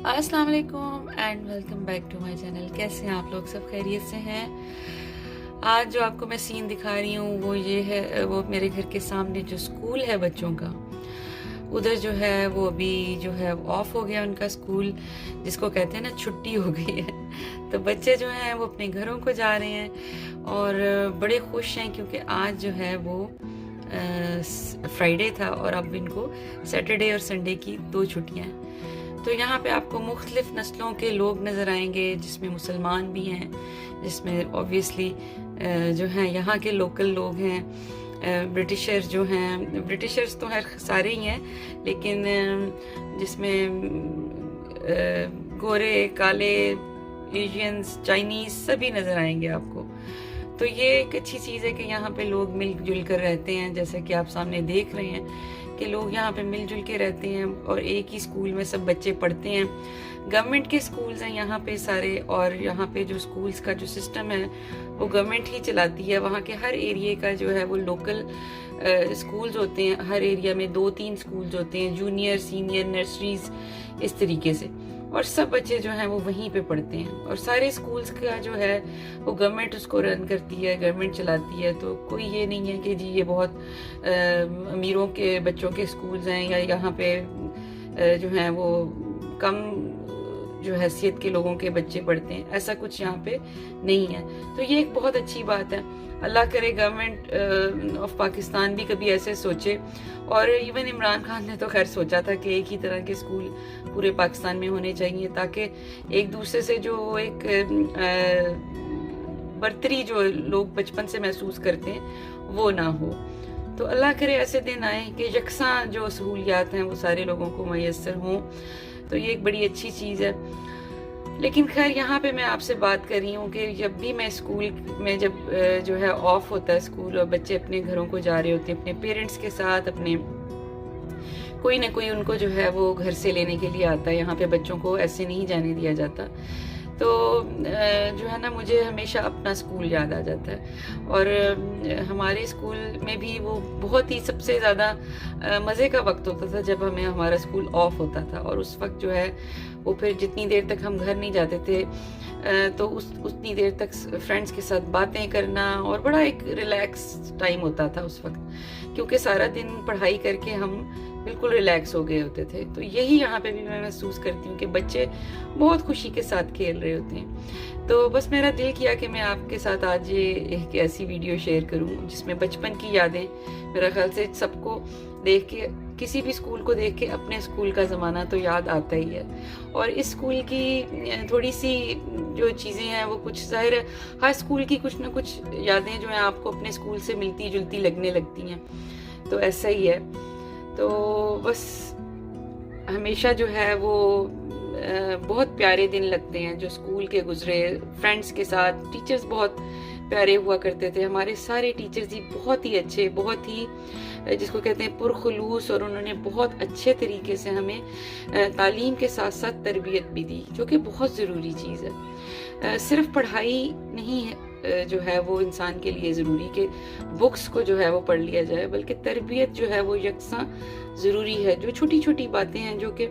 अस्सलाम वालेकुम and welcome back to my channel. कैसे हैं आप लोग? सब खैरियत से हैं? आज जो आपको मैं सीन दिखा रही हूँ वो ये है, वो मेरे घर के सामने जो स्कूल है बच्चों का, उधर जो है वो अभी जो है ऑफ हो गया उनका स्कूल, जिसको कहते हैं ना छुट्टी हो गई है। तो बच्चे जो हैं वो अपने घरों को जा रहे हैं और बड़े खुश हैं क्योंकि आज जो है वो फ्राइडे था और अब इनको सैटरडे और संडे की 2 छुट्टियां हैं। तो यहाँ पे आपको मुख्तलिफ नस्लों के लोग नज़र आएंगे, जिसमें मुसलमान भी हैं, जिसमें ऑब्वियसली जो हैं यहाँ के लोकल लोग हैं, ब्रिटिशर जो हैं, ब्रिटिशर्स तो खैर सारे ही हैं, लेकिन जिसमें गोरे, काले, एशियंस, चाइनीज़ सभी नज़र आएंगे आपको। तो ये एक अच्छी चीज़ है कि यहाँ पे लोग मिलजुल कर रहते हैं, जैसे कि आप सामने देख रहे हैं कि लोग यहाँ पे मिलजुल के रहते हैं और एक ही स्कूल में सब बच्चे पढ़ते हैं। गवर्नमेंट के स्कूल्स हैं यहाँ पे सारे, और यहाँ पे जो स्कूल्स का जो सिस्टम है वो गवर्नमेंट ही चलाती है। वहाँ के हर एरिया का जो है वो लोकल स्कूल्स होते हैं, हर एरिया में 2-3 स्कूल्स होते हैं, जूनियर, सीनियर, नर्सरीज, इस तरीके से, और सब बच्चे जो हैं वो वहीं पे पढ़ते हैं। और सारे स्कूल्स का जो है वो गवर्नमेंट उसको रन करती है, गवर्नमेंट चलाती है। तो कोई ये नहीं है कि जी ये बहुत अमीरों के बच्चों के स्कूल्स हैं या यहाँ पे जो हैं वो कम जो हैसियत के लोगों के बच्चे पढ़ते हैं, ऐसा कुछ यहाँ पे नहीं है। तो ये एक बहुत अच्छी बात है। अल्लाह करे गवर्नमेंट ऑफ पाकिस्तान भी कभी ऐसे सोचे, और इवन इमरान खान ने तो खैर सोचा था कि एक ही तरह के स्कूल पूरे पाकिस्तान में होने चाहिए, ताकि एक दूसरे से जो एक बर्तरी जो लोग बचपन से महसूस करते हैं वो ना हो। तो अल्लाह करे ऐसे दिन आए कि यकसा जो सहूलियात हैं वो सारे लोगों को मैसर हों। तो ये एक बड़ी अच्छी चीज़ है। लेकिन खैर यहाँ पे मैं आपसे बात कर रही हूँ कि जब भी मैं स्कूल में जब जो है ऑफ होता है स्कूल और बच्चे अपने घरों को जा रहे होते हैं अपने पेरेंट्स के साथ, अपने कोई ना कोई उनको जो है वो घर से लेने के लिए आता है। यहाँ पे बच्चों को ऐसे नहीं जाने दिया जाता। तो जो है ना, मुझे हमेशा अपना स्कूल याद आ जाता है। और हमारे स्कूल में भी वो बहुत ही सबसे ज़्यादा मज़े का वक्त होता था जब हमें हमारा स्कूल ऑफ होता था। और उस वक्त जो है वो फिर जितनी देर तक हम घर नहीं जाते थे तो उतनी देर तक फ्रेंड्स के साथ बातें करना, और बड़ा एक रिलैक्स टाइम होता था उस वक्त, क्योंकि सारा दिन पढ़ाई करके हम बिल्कुल रिलैक्स हो गए होते थे। तो यही यहाँ पे भी मैं महसूस करती हूँ कि बच्चे बहुत खुशी के साथ खेल रहे होते हैं। तो बस मेरा दिल किया कि मैं आपके साथ आज ये एक ऐसी वीडियो शेयर करूँ जिसमें बचपन की यादें, मेरा ख्याल से सबको देख के, किसी भी स्कूल को देख के अपने स्कूल का ज़माना तो याद आता ही है। और इस स्कूल की थोड़ी सी जो चीज़ें हैं वो कुछ ज़ाहिर है, हर स्कूल की कुछ ना कुछ यादें जो हैं आपको अपने स्कूल से मिलती जुलती लगने लगती हैं। तो ऐसा ही है। तो बस हमेशा जो है वो बहुत प्यारे दिन लगते हैं जो स्कूल के गुजरे फ्रेंड्स के साथ। टीचर्स बहुत प्यारे हुआ करते थे, हमारे सारे टीचर्स ही बहुत ही अच्छे, बहुत ही जिसको कहते हैं पुरखुलूस, और उन्होंने बहुत अच्छे तरीके से हमें तालीम के साथ साथ तरबियत भी दी, जो कि बहुत ज़रूरी चीज़ है। सिर्फ पढ़ाई नहीं है जो है वो इंसान के लिए ज़रूरी कि बुक्स को जो है वो पढ़ लिया जाए, बल्कि तरबियत जो है वो यकसा ज़रूरी है। जो छोटी छोटी बातें हैं जो कि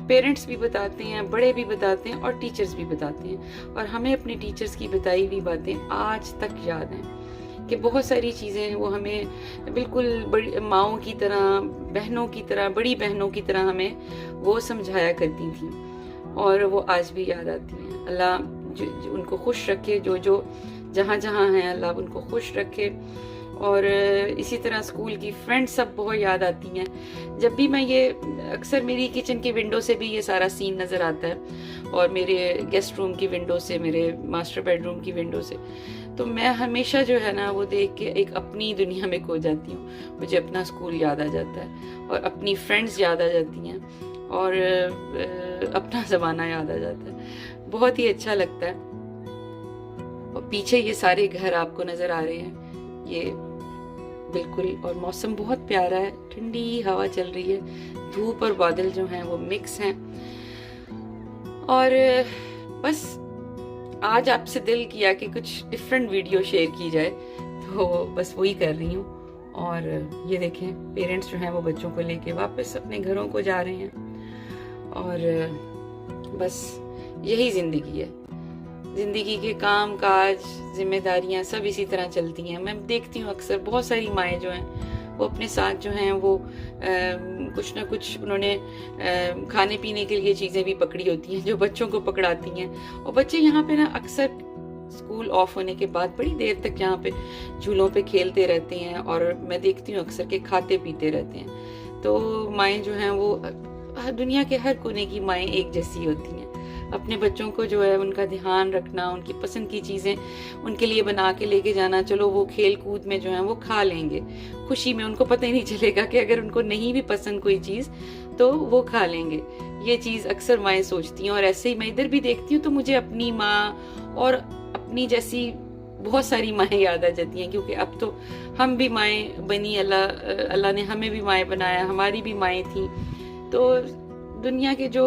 पेरेंट्स भी बताते हैं, बड़े भी बताते हैं और टीचर्स भी बताते हैं, और हमें अपने टीचर्स की बताई हुई बातें आज तक याद हैं कि बहुत सारी चीज़ें वो हमें बिल्कुल बड़ी माँओं की तरह, बहनों की तरह, बड़ी बहनों की तरह हमें वो समझाया करती थी, और वो आज भी याद आती हैं। अल्लाह जो उनको खुश रखे, जो जो जहाँ जहाँ हैं अल्लाह उनको खुश रखे। और इसी तरह स्कूल की फ्रेंड्स सब बहुत याद आती हैं। जब भी मैं ये, अक्सर मेरी किचन की विंडो से भी ये सारा सीन नज़र आता है, और मेरे गेस्ट रूम की विंडो से, मेरे मास्टर बेडरूम की विंडो से, तो मैं हमेशा जो है ना वो देख के एक अपनी दुनिया में खो जाती हूँ। मुझे अपना स्कूल याद आ जाता है और अपनी फ्रेंड्स याद आ जाती हैं, और अपना ज़माना याद आ जाता है। बहुत ही अच्छा लगता है। और पीछे ये सारे घर आपको नज़र आ रहे हैं, ये बिल्कुल, और मौसम बहुत प्यारा है, ठंडी हवा चल रही है, धूप और बादल जो हैं वो मिक्स हैं। और बस आज आपसे दिल किया कि कुछ डिफरेंट वीडियो शेयर की जाए, तो बस वही कर रही हूँ। और ये देखें, पेरेंट्स जो हैं वो बच्चों को लेके वापस अपने घरों को जा रहे हैं, और बस यही ज़िंदगी है। ज़िंदगी के काम काज जिम्मेदारियां सब इसी तरह चलती हैं। मैं देखती हूँ अक्सर बहुत सारी माएँ जो हैं वो अपने साथ जो हैं वो कुछ ना कुछ उन्होंने खाने पीने के लिए चीज़ें भी पकड़ी होती हैं जो बच्चों को पकड़ाती हैं। और बच्चे यहाँ पे ना अक्सर स्कूल ऑफ होने के बाद बड़ी देर तक यहाँ पे झूलों पे खेलते रहते हैं और मैं देखती हूँ अक्सर के खाते पीते रहते हैं। तो माएँ जो हैं वो दुनिया के हर कोने की माएँ एक जैसी होती हैं। अपने बच्चों को जो है उनका ध्यान रखना, उनकी पसंद की चीज़ें उनके लिए बना के लेके जाना। चलो वो खेल कूद में जो है वो खा लेंगे खुशी में, उनको पता ही नहीं चलेगा कि अगर उनको नहीं भी पसंद कोई चीज़ तो वो खा लेंगे। ये चीज़ अक्सर माएँ सोचती हैं। और ऐसे ही मैं इधर भी देखती हूँ तो मुझे अपनी माँ और अपनी जैसी बहुत सारी माएँ याद आ जाती हैं, क्योंकि अब तो हम भी माएँ बनी, अल्लाह ने हमें भी माएँ बनाया, हमारी भी माएँ थी। तो दुनिया के जो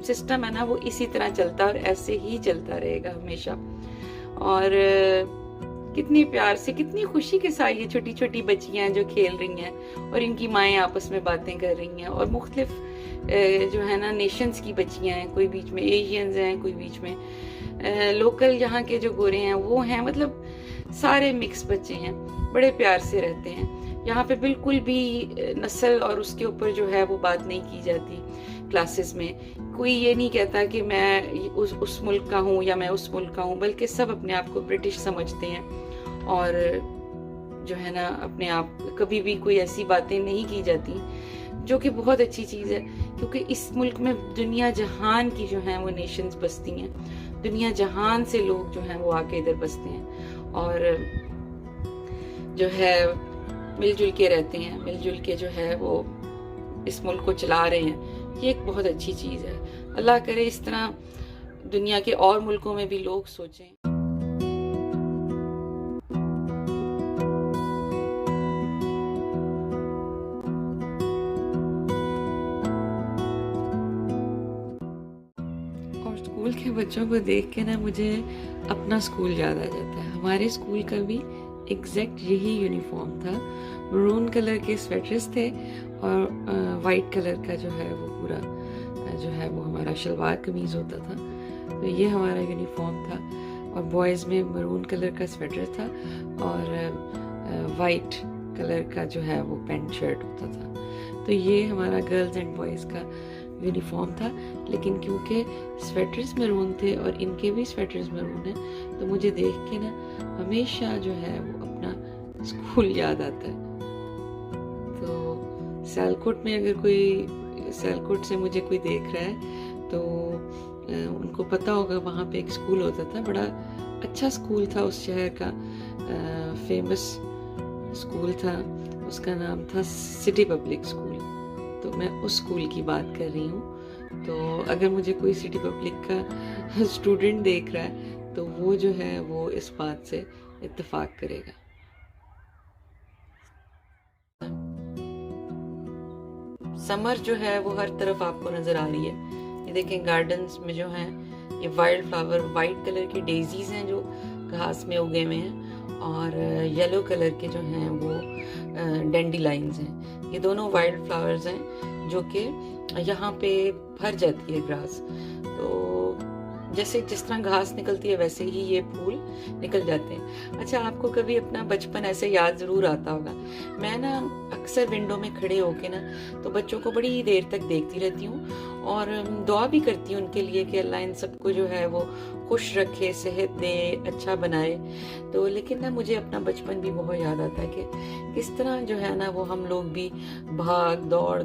सिस्टम है ना वो इसी तरह चलता और ऐसे ही चलता रहेगा हमेशा। और कितनी प्यार से कितनी खुशी के साथ ये छोटी छोटी बच्चियां जो खेल रही हैं और इनकी माएँ आपस में बातें कर रही हैं। और मुख्तलिफ जो है ना नेशंस की बच्चियां हैं, कोई बीच में एशियंस हैं, कोई बीच में लोकल यहाँ के जो गोरे हैं वो हैं, मतलब सारे मिक्स बच्चे हैं, बड़े प्यार से रहते हैं। यहाँ पे बिल्कुल भी नस्ल और उसके ऊपर जो है वो बात नहीं की जाती। क्लासेस में कोई ये नहीं कहता कि मैं उस मुल्क का हूँ या मैं उस मुल्क का हूँ, बल्कि सब अपने आप को ब्रिटिश समझते हैं। और जो है ना अपने आप कभी भी कोई ऐसी बातें नहीं की जाती, जो कि बहुत अच्छी चीज़ है, क्योंकि इस मुल्क में दुनिया जहान की जो है वो नेशंस बसती हैं, दुनिया जहान से लोग जो हैं वो आके इधर बसते हैं और जो है मिलजुल के रहते हैं, मिलजुल के जो है वो इस मुल्क को चला रहे हैं। ये एक बहुत अच्छी चीज़ है। अल्लाह करे इस तरह दुनिया के और मुल्कों में भी लोग सोचें। और स्कूल के बच्चों को देख के ना मुझे अपना स्कूल याद आ जाता है। हमारे स्कूल का भी एग्जैक्ट यही यूनिफॉर्म था। मरून कलर के स्वेटर्स थे और वाइट कलर का जो है वो पूरा जो है वो हमारा शलवार कमीज़ होता था। तो ये हमारा यूनिफॉर्म था। और बॉयज़ में मरून कलर का स्वेटर था और वाइट कलर का जो है वो पैंट शर्ट होता था। तो ये हमारा गर्ल्स एंड बॉयज़ का यूनिफॉर्म था। लेकिन क्योंकि स्वेटर्स मरून थे और इनके भी स्वेटर्स मरून हैं, तो मुझे देख के ना हमेशा जो है वो अपना स्कूल याद आता है। तो सियालकोट में अगर कोई सियालकोट से मुझे कोई देख रहा है तो उनको पता होगा वहाँ पे एक स्कूल होता था, बड़ा अच्छा स्कूल था, उस शहर का फेमस स्कूल था, उसका नाम था सिटी पब्लिक स्कूल। तो मैं उस स्कूल की बात कर रही हूँ। तो अगर मुझे कोई सिटी पब्लिक का स्टूडेंट देख रहा है तो वो जो है वो इस बात से इत्तेफाक करेगा। समर जो है वो हर तरफ आपको नजर आ रही है। ये देखें गार्डन्स में जो हैं ये वाइल्ड फ्लावर, वाइट कलर की डेजीज हैं जो घास में उगे हुए हैं और येलो कलर के जो हैं वो डैंडीलाइंस हैं। ये दोनों वाइल्ड फ्लावर्स हैं जो कि यहाँ पे भर जाती है ग्रास। तो जैसे जिस तरह घास निकलती है वैसे ही ये फूल निकल जाते हैं। अच्छा, आपको कभी अपना बचपन ऐसे याद ज़रूर आता होगा। मैं ना अक्सर विंडो में खड़े होके ना तो बच्चों को बड़ी देर तक देखती रहती हूँ और दुआ भी करती हूँ उनके लिए कि अल्लाह इन सबको जो है वो खुश रखे, सेहत दे, अच्छा बनाए। तो लेकिन ना मुझे अपना बचपन भी बहुत याद आता है कि किस तरह जो है ना वो हम लोग भी भाग दौड़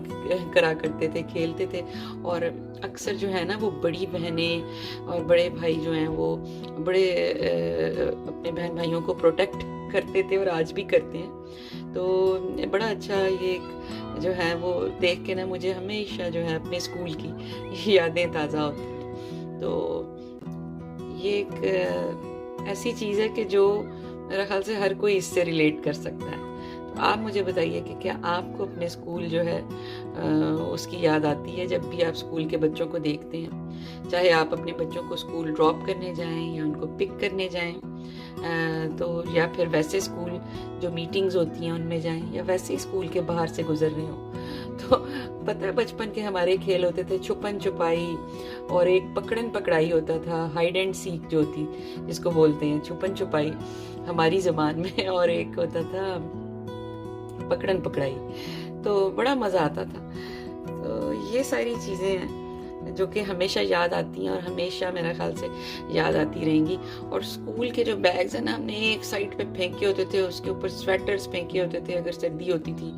करा करते थे, खेलते थे। और अक्सर जो है ना वो बड़ी बहनें और बड़े भाई जो हैं वो बड़े अपने बहन भाइयों को प्रोटेक्ट करते थे और आज भी करते हैं। तो बड़ा अच्छा ये जो है वो देख के ना मुझे हमेशा जो है अपने स्कूल की यादें ताज़ा होती हैं। तो ये एक ऐसी चीज़ है कि जो मेरे ख्याल से हर कोई इससे रिलेट कर सकता है। तो आप मुझे बताइए कि क्या आपको अपने स्कूल जो है उसकी याद आती है जब भी आप स्कूल के बच्चों को देखते हैं, चाहे आप अपने बच्चों को स्कूल ड्रॉप करने जाएं या उनको पिक करने जाएं, तो या फिर वैसे स्कूल जो मीटिंग्स होती हैं उनमें जाएं या वैसे ही स्कूल के बाहर से गुजर रहे हो। तो पता है बचपन के हमारे खेल होते थे छुपन छुपाई, और एक पकड़न पकड़ाई होता था, हाइड एंड सीक जो थी जिसको बोलते हैं छुपन छुपाई हमारी ज़बान में, और एक होता था पकड़न पकड़ाई। तो बड़ा मज़ा आता था। तो ये सारी चीज़ें हैं जो कि हमेशा याद आती हैं और हमेशा मेरा ख्याल से याद आती रहेंगी। और स्कूल के जो बैग्स हैं ना, हमने एक साइड पे फेंके होते थे, उसके ऊपर स्वेटर्स फेंके होते थे, अगर सर्दी होती थी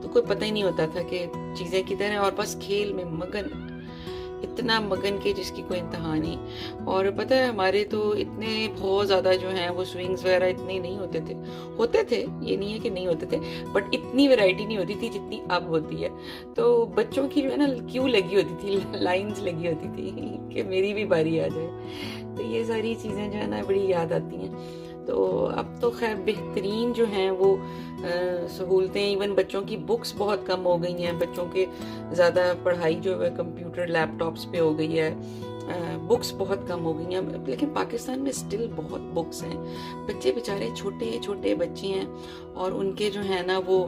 तो कोई पता ही नहीं होता था कि चीज़ें किधर हैं, और बस खेल में मगन, इतना मगन के जिसकी कोई इंतहा नहीं। और पता है हमारे तो इतने बहुत ज़्यादा जो हैं वो स्विंग्स वगैरह इतने नहीं होते थे, ये नहीं है कि नहीं होते थे, बट इतनी वैरायटी नहीं होती थी जितनी अब होती है। तो बच्चों की जो है ना क्यू लगी होती थी, लाइंस लगी होती थी कि मेरी भी बारी आ जाए। तो ये सारी चीज़ें जो है ना बड़ी याद आती हैं। तो अब तो खैर बेहतरीन जो हैं वो सहूलतें, इवन बच्चों की बुक्स बहुत कम हो गई हैं, बच्चों के ज़्यादा पढ़ाई जो है कंप्यूटर लैपटॉप्स पे हो गई है, बुक्स बहुत कम हो गई हैं। लेकिन पाकिस्तान में स्टिल बहुत बुक्स हैं। बच्चे बेचारे छोटे छोटे बच्चे हैं और उनके जो है ना वो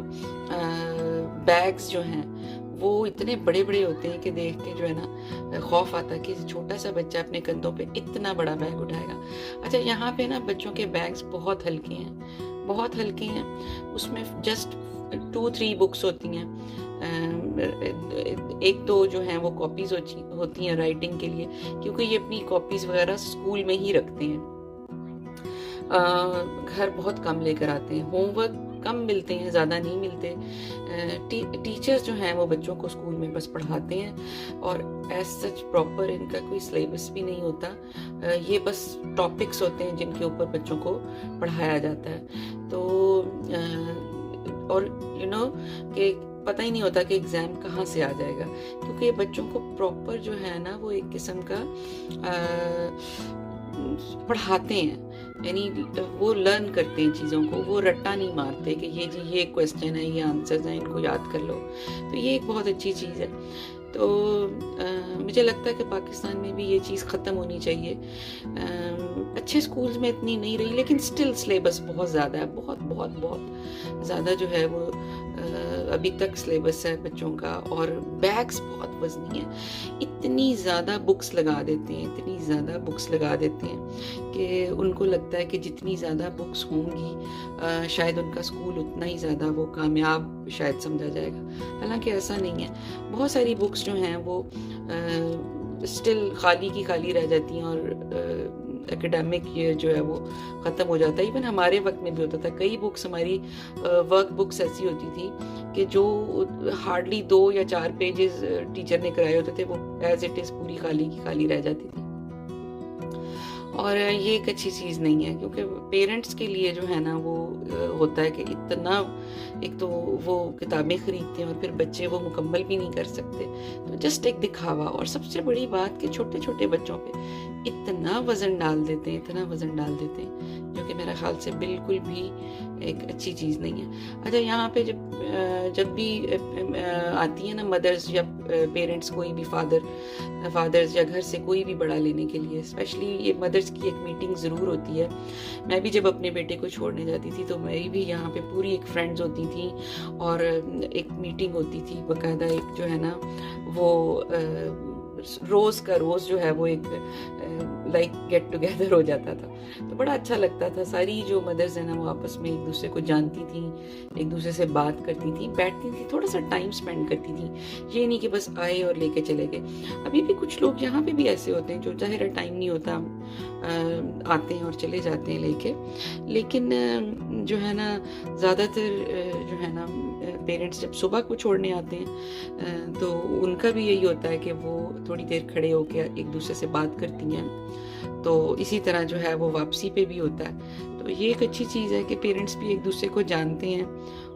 बैग्स जो हैं वो इतने बड़े बड़े होते हैं कि देख के जो है ना खौफ आता है कि छोटा सा बच्चा अपने कंधों पे इतना बड़ा बैग उठाएगा। अच्छा, यहाँ पे ना बच्चों के बैग्स बहुत हल्के हैं, बहुत हल्के हैं। उसमें जस्ट 2-3 बुक्स होती हैं, एक तो जो हैं वो कॉपीज होती हैं राइटिंग के लिए, क्योंकि ये अपनी कॉपीज वगैरह स्कूल में ही रखते हैं। घर बहुत कम लेकर आते हैं, होमवर्क कम मिलते हैं, ज़्यादा नहीं मिलते। टीचर्स जो हैं वो बच्चों को स्कूल में बस पढ़ाते हैं और एज सच प्रॉपर इनका कोई सिलेबस भी नहीं होता। ये बस टॉपिक्स होते हैं जिनके ऊपर बच्चों को पढ़ाया जाता है। तो और कि पता ही नहीं होता कि एग्ज़ाम कहाँ से आ जाएगा, क्योंकि बच्चों को प्रॉपर जो है ना वो एक किस्म का पढ़ाते हैं, यानी वो लर्न करते हैं चीज़ों को, वो रट्टा नहीं मारते कि ये जी ये क्वेश्चन है, ये आंसर्स हैं, इनको याद कर लो। तो ये एक बहुत अच्छी चीज़ है। तो मुझे लगता है कि पाकिस्तान में भी ये चीज़ ख़त्म होनी चाहिए। अच्छे स्कूल्स में इतनी नहीं रही, लेकिन स्टिल सिलेबस बहुत ज़्यादा है, बहुत बहुत बहुत ज़्यादा जो है वो अभी तक सिलेबस है बच्चों का। और बैग्स बहुत वज़नी है, इतनी ज़्यादा बुक्स लगा देते हैं, इतनी ज़्यादा बुक्स लगा देते हैं कि उनको लगता है कि जितनी ज़्यादा बुक्स होंगी शायद उनका स्कूल उतना ही ज़्यादा वो कामयाब शायद समझा जाएगा। हालांकि ऐसा नहीं है। बहुत सारी बुक्स जो हैं वो स्टिल खाली की खाली रह जाती हैं और एकेडमिक ईयर जो है वो ख़त्म हो जाता है। इवन हमारे वक्त में भी होता था, कई बुक्स हमारी वर्क बुक्स ऐसी होती थी कि जो हार्डली 2 या 4 पेजेस टीचर ने कराए होते थे, वो एज इट इज़ पूरी खाली की खाली रह जाती थी। और ये एक अच्छी चीज़ नहीं है, क्योंकि पेरेंट्स के लिए जो है ना वो होता है कि इतना, एक तो वो किताबें ख़रीदते हैं और फिर बच्चे वो मुकम्मल भी नहीं कर सकते, तो जस्ट एक दिखावा। और सबसे बड़ी बात कि छोटे छोटे बच्चों पे इतना वज़न डाल देते हैं, इतना वज़न डाल देते हैं, जो कि मेरा ख्याल से बिल्कुल भी एक अच्छी चीज़ नहीं है। अच्छा, यहाँ पे जब भी आती है ना मदर्स या पेरेंट्स, कोई भी फादर्स या घर से कोई भी बड़ा लेने के लिए, स्पेशली ये मदर्स की एक मीटिंग ज़रूर होती है। मैं भी जब अपने बेटे को छोड़ने जाती थी तो मेरी भी यहाँ पे पूरी एक फ्रेंड्स होती थी और एक मीटिंग होती थी बाकायदा, एक जो है ना वो रोज़ का रोज़ जो है वो एक लाइक गेट टुगेदर हो जाता था। तो बड़ा अच्छा लगता था। सारी जो मदर्स हैं ना वो आपस में एक दूसरे को जानती थी, एक दूसरे से बात करती थी, बैठती थी, थोड़ा सा टाइम स्पेंड करती थी। ये नहीं कि बस आए और लेके चले गए। अभी भी कुछ लोग यहाँ पे भी ऐसे होते हैं जो ज़ाहिर टाइम नहीं होता, आते हैं और चले जाते हैं लेके, लेकिन जो है ना ज़्यादातर जो है ना पेरेंट्स जब सुबह को छोड़ने आते हैं तो उनका भी यही होता है कि वो थोड़ी देर खड़े होकर एक दूसरे से बात करती हैं। तो इसी तरह जो है वो वापसी पे भी होता है। तो ये एक अच्छी चीज़ है कि पेरेंट्स भी एक दूसरे को जानते हैं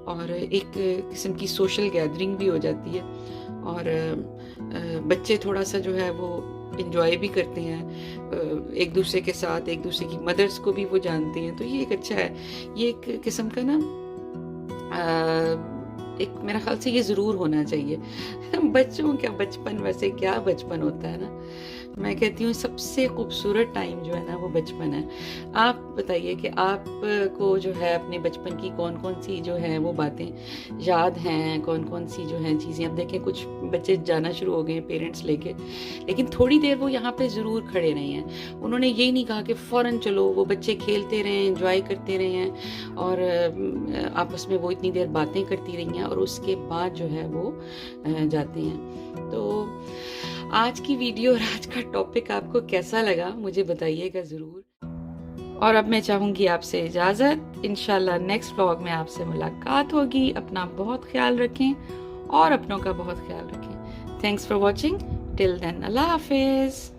और एक किस्म की सोशल गैदरिंग भी हो जाती है और बच्चे थोड़ा सा जो है वो इंजॉय भी करते हैं एक दूसरे के साथ, एक दूसरे की मदर्स को भी वो जानते हैं। तो ये एक अच्छा है, ये एक किस्म का ना एक मेरा ख्याल से ये ज़रूर होना चाहिए। बच्चों का बचपन, वैसे क्या बचपन होता है ना, मैं कहती हूँ सबसे खूबसूरत टाइम जो है ना वो बचपन है। आप बताइए कि आप को जो है अपने बचपन की कौन कौन सी जो है वो बातें याद हैं, कौन कौन सी जो हैं चीज़ें। अब देखें कुछ बच्चे जाना शुरू हो गए पेरेंट्स लेके, लेकिन थोड़ी देर वो यहाँ पे ज़रूर खड़े रहे हैं। उन्होंने ये नहीं कहा कि फ़ौरन चलो, वो बच्चे खेलते रहे, एंजॉय करते रहे हैं और आपस में वो इतनी देर बातें करती रही हैं और उसके बाद जो है वो जाते हैं। तो आज की वीडियो और आज का टॉपिक आपको कैसा लगा मुझे बताइएगा ज़रूर। और अब मैं चाहूँगी आपसे इजाज़त। इंशाल्लाह नेक्स्ट व्लॉग में आपसे मुलाकात होगी। अपना बहुत ख्याल रखें और अपनों का बहुत ख्याल रखें। Thanks for watching. Till then, अल्लाह हाफिज़।